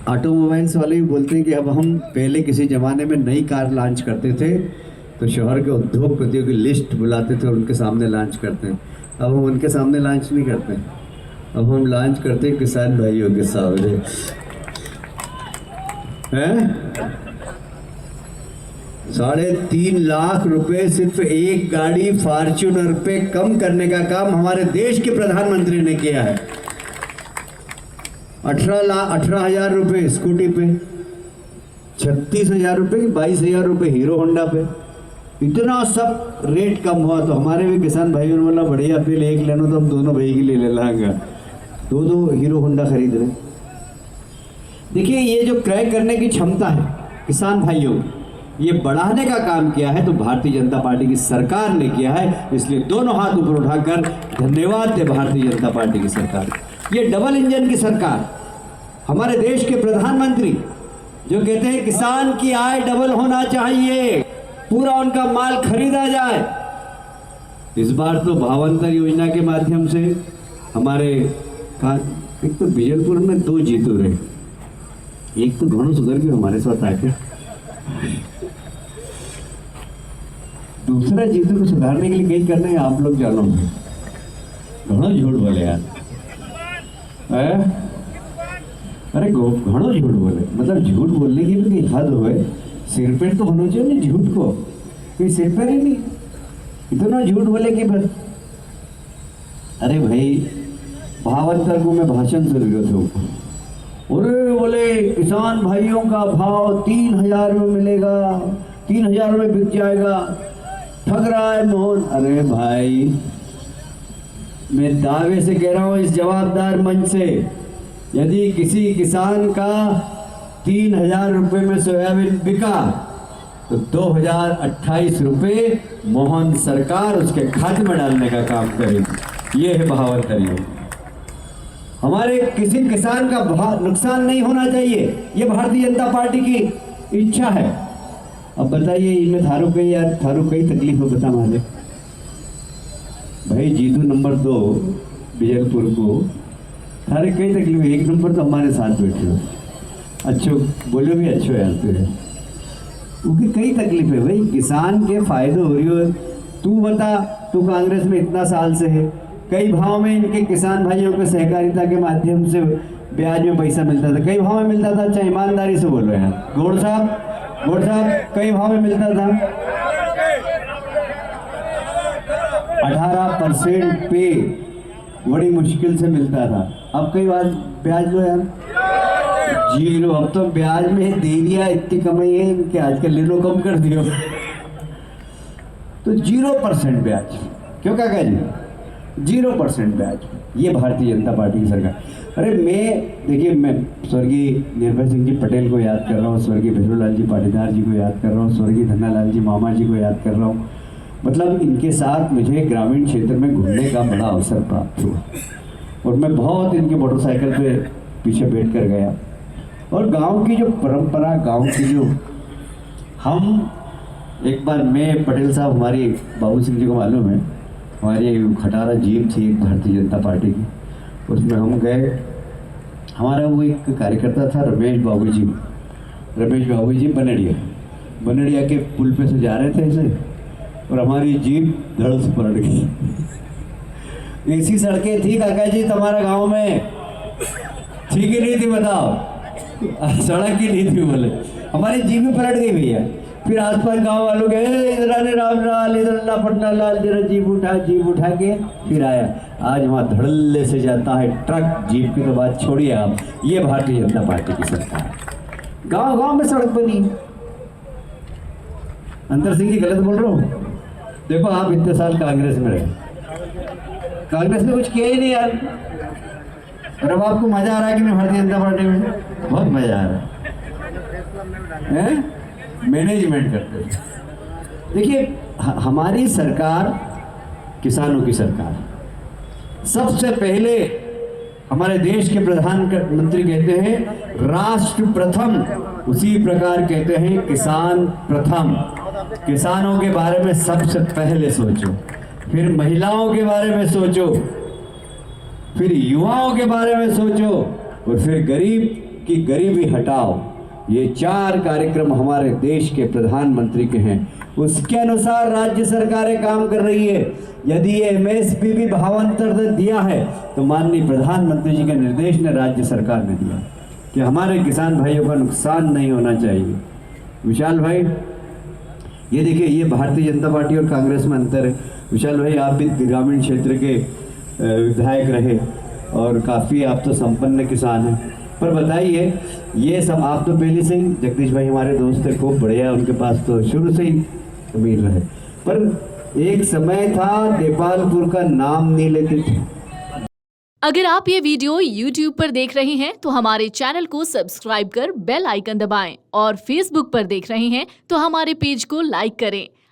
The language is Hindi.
ऑटोमोबाइल्स वाले भी बोलते हैं कि अब हम पहले किसी ज़माने में नई कार लॉन्च करते थे तो शहर के उद्योगपतियों की लिस्ट बुलाते थे और उनके सामने लॉन्च करते हैं। अब हम उनके सामने लॉन्च नहीं करते, अब हम लॉन्च करते हैं किसान भाइयों के सामने। हैं 3.5 लाख रुपए सिर्फ एक गाड़ी फॉर्च्यूनर पे कम करने का काम हमारे देश के प्रधानमंत्री ने किया है। 18,000 रुपये स्कूटी पे, 36,000 रुपये की 22,000 रुपये हीरो होंडा पे, इतना सब रेट कम हुआ। तो हमारे भी किसान भाइयों ने बोला बढ़िया बिल एक लेना तो हम दोनों भाई के लिए ले लाएंगे, दो हीरो होंडा खरीद रहे। देखिए ये जो क्रय करने की क्षमता है किसान भाइयों, ये बढ़ाने का काम किया है तो भारतीय जनता पार्टी की सरकार ने किया है। इसलिए दोनों हाथ ऊपर उठाकर धन्यवाद दे भारतीय जनता पार्टी की सरकार। ये डबल इंजन की सरकार, हमारे देश के प्रधानमंत्री जो कहते हैं किसान की आय डबल होना चाहिए, पूरा उनका माल खरीदा जाए। इस बार तो भावांतर योजना के माध्यम से हमारे एक तो बीजलपुर में 2 जीतू रहे, एक तो घणो सुधर गयो हमारे साथ आके, दूसरा जीतू को सुधारने के लिए कई करने आप लोग जानो। घणो झूठ बोले यार, अरे घणो झूठ बोले, मतलब झूठ बोलने की भी हद हो, सिर पेट तो होना चाहिए नहीं झूठ को, कोई सिर पैर ही नहीं, इतना झूठ बोले कि बस। अरे भाई भावांतर को मैं भाषण सुन रहे थे, अरे बोले किसान भाइयों का भाव 3,000 में मिलेगा, 3,000 में बिक जाएगा, ठग रहा है मोहन। अरे भाई मैं दावे से कह रहा हूँ इस जवाबदार मंच से, यदि किसी किसान का 3,000 रुपये में सोयाबीन बिका तो 2,028 रुपये मोहन सरकार उसके खाते में डालने का काम करेगी। ये है भावांतर योजना। हमारे किसी किसान का नुकसान नहीं होना चाहिए, ये भारतीय जनता पार्टी की इच्छा है। अब बताइए इनमें थारू कई तकलीफ हो, बता माले भाई जीतू नंबर 2 बीजलपुर को थारे कई तकलीफ। 1 नंबर तो हमारे साथ बैठे हो, अच्छो बोलो भी अच्छो यार तुझे, क्योंकि कई तकलीफ है भाई, किसान के फायदे हो रही हो। तू बता, तू कांग्रेस में इतना साल से है, कई भाव में इनके किसान भाइयों को सहकारिता के माध्यम से ब्याज में पैसा मिलता था, कई भाव में मिलता था। अच्छा ईमानदारी से बोलो यार, गौड़ साहब कई भाव में मिलता था? 18% पे बड़ी मुश्किल से मिलता था। अब कई बार ब्याज लो यार 0। अब तो ब्याज में दे दिया, इतनी कमाई है कि आजकल ले लो कम कर दियो तो 0% ब्याज। क्यों काका जी 0% ब्याज? ये भारतीय जनता पार्टी की सरकार। अरे देखिए मैं स्वर्गीय निर्भय सिंह जी पटेल को याद कर रहा हूँ, स्वर्गीय भैरूलाल जी पाटीदार जी को याद कर रहा हूँ, स्वर्गीय धन्नालाल जी मामा जी को याद कर रहा हूँ। मतलब इनके साथ मुझे ग्रामीण क्षेत्र में घूमने का बड़ा अवसर प्राप्त हुआ और मैं बहुत इनके मोटरसाइकिल पे पीछे बैठ कर गया। और गांव की जो परंपरा, गांव की जो हम एक बार मैं पटेल साहब, हमारी बाबू सिंह जी को मालूम है, हमारी खटारा जीप थी एक भारतीय जनता पार्टी की, उसमें हम गए। हमारा वो एक कार्यकर्ता था रमेश बाबू जी बनड़िया के पुल पे से जा रहे थे ऐसे, और हमारी जीप धड़ से पलट गई। ऐसी सड़कें थी काका जी तुम्हारा गांव में, ठीक ही नहीं थी बताओ, सड़क ही नहीं थी बोले, हमारी जीप भी पलट गई भैया। फिर आसपास गांव वालों के इधर आने राम लाल, इधर अल्लाह पटना लाल, जरा जीप उठा के फिर आया। आज वहाँ धड़ल्ले से जाता है ट्रक, जीप की तो बात छोड़िए आप। ये भारतीय जनता पार्टी की सरकार है, गांव में सड़क बनी। अंतर सिंह जी गलत बोल रहा हूँ? देखो आप इतने साल कांग्रेस में रहे, कांग्रेस ने कुछ किया ही नहीं यार, और अब आपको मजा आ रहा है कि मैं भारतीय जनता पार्टी में? बहुत मजा आ रहा है, मैनेजमेंट करते हैं। देखिए हमारी सरकार किसानों की सरकार है। सबसे पहले हमारे देश के प्रधानमंत्री कहते हैं राष्ट्र प्रथम, उसी प्रकार कहते हैं किसान प्रथम। किसानों के बारे में सबसे पहले सोचो, फिर महिलाओं के बारे में सोचो, फिर युवाओं के बारे में सोचो, और फिर गरीब कि गरीबी हटाओ, ये 4 कार्यक्रम हमारे देश के प्रधानमंत्री के हैं। उसके अनुसार राज्य सरकारें काम कर रही है। यदि ये एमएसपी भी भावांतर दिया है तो माननीय प्रधानमंत्री जी के निर्देश ने राज्य सरकार ने दिया कि हमारे किसान भाइयों का नुकसान नहीं होना चाहिए। विशाल भाई, ये देखिए, ये भारतीय जनता पार्टी और कांग्रेस में अंतर है। विशाल भाई, आप भी ग्रामीण क्षेत्र के विधायक रहे और काफ़ी आप तो संपन्न किसान हैं, पर बताइए, ये सब आप तो पहले से ही, जगदीश भाई हमारे दोस्त थे, खूब बढ़िया, उनके पास तो शुरू से ही जमीन रहे, पर एक समय था देपालपुर का नाम नहीं लेते थे। अगर आप ये वीडियो YouTube पर देख रहे हैं तो हमारे चैनल को सब्सक्राइब कर बेल आइकन दबाएं और Facebook पर देख रहे हैं तो हमारे पेज को लाइक करें।